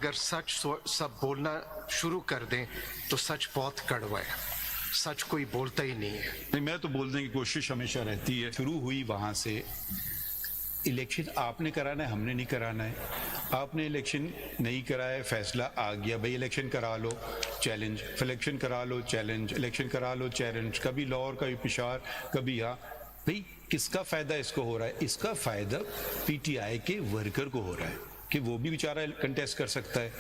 اگر سچ سب بولنا شروع کر دیں تو سچ بہت کڑوا ہے، سچ کوئی بولتا ہی نہیں ہے۔ نہیں، میں تو بولنے کی کوشش ہمیشہ رہتی ہے۔ شروع ہوئی وہاں سے، الیکشن آپ نے کرانا ہے، ہم نے نہیں کرانا ہے۔ آپ نے الیکشن نہیں کرایا، فیصلہ آ گیا بھئی الیکشن کرا لو، چیلنج، الیکشن کرا لو، چیلنج، الیکشن کرا لو، چیلنج، کبھی لاہور، کبھی پشاور، کبھی یہاں۔ بھئی کس کا فائدہ اس کو ہو رہا ہے؟ اس کا فائدہ پی ٹی آئی کے ورکر کو ہو رہا ہے کہ وہ بھی بیچارہ کنٹیسٹ کر سکتا ہے۔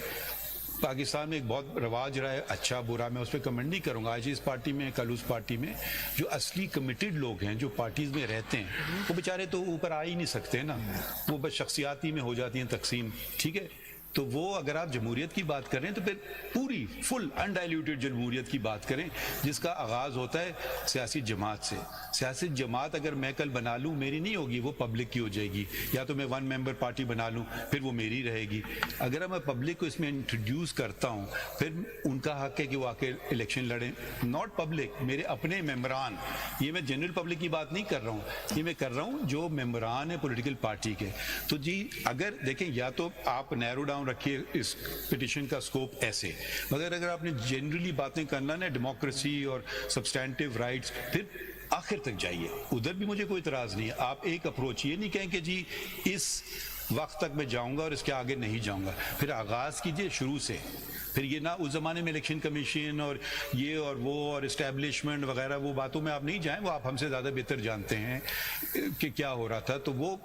پاکستان میں ایک بہت رواج رہا ہے، اچھا برا میں اس پہ کمنٹ نہیں کروں گا، آج اس پارٹی میں کل اس پارٹی میں، جو اصلی کمیٹڈ لوگ ہیں جو پارٹیز میں رہتے ہیں وہ بیچارے تو اوپر آ ہی نہیں سکتے نا، وہ بس شخصیاتی میں ہو جاتی ہیں تقسیم، ٹھیک ہے؟ تو وہ اگر آپ جمہوریت کی بات کریں تو پھر پوری فل انڈائلیوٹڈ جمہوریت کی بات کریں، جس کا آغاز ہوتا ہے سیاسی جماعت سے۔ سیاسی جماعت اگر میں کل بنا لوں میری نہیں ہوگی، وہ پبلک کی ہو جائے گی، یا تو میں ون ممبر پارٹی بنا لوں پھر وہ میری رہے گی۔ اگر میں پبلک کو اس میں انٹروڈیوس کرتا ہوں پھر ان کا حق ہے کہ وہ آ کے الیکشن لڑیں، ناٹ پبلک، میرے اپنے ممبران۔ یہ میں جنرل پبلک کی بات نہیں کر رہا ہوں، یہ میں کر رہا ہوں جو ممبران ہیں پولیٹیکل پارٹی کے۔ تو جی اگر دیکھیں، یا تو آپ نیرو ڈاؤن رکھیے اس پٹیشن کا سکوپ ایسے، مگر اگر آپ نے جنرلی باتیں کرنا نا ڈیموکریسی اور سبسٹینٹیو رائٹس، پھر آخر تک جائیے، ادھر بھی مجھے کوئی اعتراض نہیں ہے۔ آپ ایک اپروچ، یہ نہیں کہیں کہ جی اس وقت تک میں جاؤں گا اور اس کے آگے نہیں جاؤں گا، پھر آغاز کیجئے شروع سے۔ پھر یہ نہ اس زمانے میں الیکشن کمیشن اور یہ اور وہ اور اسٹیبلشمنٹ وغیرہ، وہ باتوں میں آپ نہیں جائیں، وہ آپ ہم سے زیادہ بہتر جانتے ہیں کہ کیا ہو رہا تھا۔ تو وہ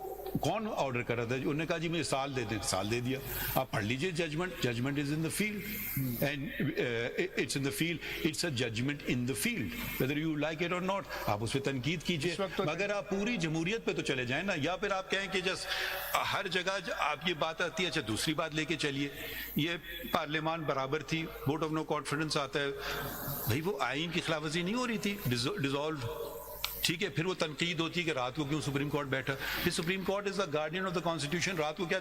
کون آرڈر کر رہا تھا؟ انہوں نے کہا جی مجھے سال دے دیں، سال دے دیا۔ آپ پڑھ لیجئے judgment is in the field, and it's in the field, it's a judgment in the field whether you like it or not۔ آپ اس پہ تنقید کیجئے، مگر آپ پوری جمہوریت پہ تو چلے جائیں نا، یا پھر آپ کہیں کہ جس ہر جگہ آپ یہ بات آتی ہے، اچھا دوسری بات لے کے چلیے، یہ پارلیمان برابر تھی، ووٹ آف نو کانفیڈنس آتا ہے، بھئی وہ آئین کی خلاف ورزی نہیں ہو رہی تھی، ڈیزالوڈ، ٹھیک ہے؟ پھر وہ تنقید ہوتی ہے کہ رات کو کیوں سپریم کورٹ بیٹھا؟ پھر supreme court is the guardian of the constitution, رات کو کیا،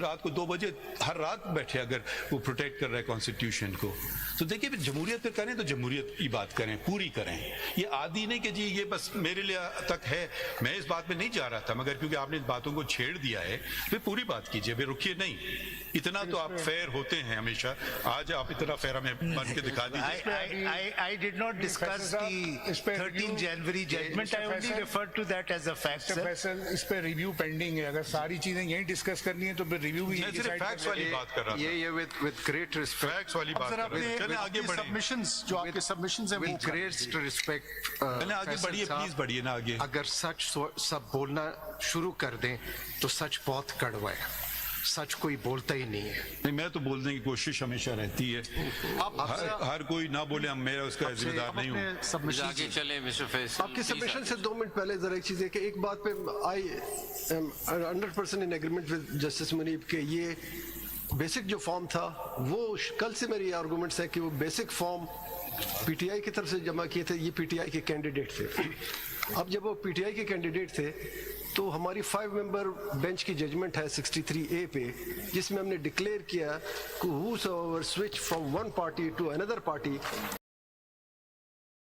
رات کو 2 بجے ہر رات بیٹھے اگر وہ پروٹیکٹ کر رہا ہے کانسٹیٹیوشن کو۔ تو دیکھیے پھر جمہوریت پہ کریں تو جمہوریت کی بات کریں، پوری کریں، یہ عادی نہیں کہ جی یہ بس میرے لیے تک ہے، میں اس بات پہ نہیں جا رہا تھا، مگر کیونکہ آپ نے اس باتوں کو چھیڑ دیا ہے پھر پوری بات کیجیے، پھر رکیے نہیں۔ اتنا تو آپ فیئر ہوتے ہیں ہمیشہ، آج آپ اتنا فیئر ہمیں بن کے دکھا دیجیے۔ I did not discuss the 13 January judgment. I only referred to that as a fact, sir. Faisal اس پہ ریویو پینڈنگ ہے، اگر ساری چیزیں یہیں ڈسکس کرنی ہے تو پھر ریویو بھی میں صرف فیکٹس والی بات کر رہا تھا، یہ with great respect، فیکٹس والی بات کر رہا تھا۔ چلیں آگے بڑھیں، سبمیشنز جو آپ کے سبمیشنز ہیں وہ with great respect، چلیں آگے بڑھیے، پلیز بڑھیے نا آگے۔ اگر سچ سب بولنا شروع کر دیں تو سچ بہت کڑوا ہے، سچ کوئی بولتا ہی نہیں ہے۔ نہیں، میں تو بولنے کی کوشش ہمیشہ رہتی ہے، ہر کوئی نہ بولے، میں اس کا ذمہ دار نہیں ہوں۔ آگے چلیں مسٹر فیصل۔ آپ کے سبمیشن سے 2 منٹ پہلے ذرا ایک چیز ہے کہ ایک بات پہ I am 100% in agreement with justice Munib کہ یہ بیسک جو فارم تھا وہ کل سے میری آرگومنٹس ہے کہ وہ basic form P T I کی طرف سے جمع کیے تھے، یہ پی ٹی آئی کے کینڈیڈیٹ تھے۔ اب جب وہ پی ٹی آئی کے کینڈیڈیٹ تھے تو ہماری 5 ممبر بینچ کی ججمنٹ ہے 63A پہ، جس میں ہم نے ڈکلیئر کیا کہ whosoever switch from one party to another party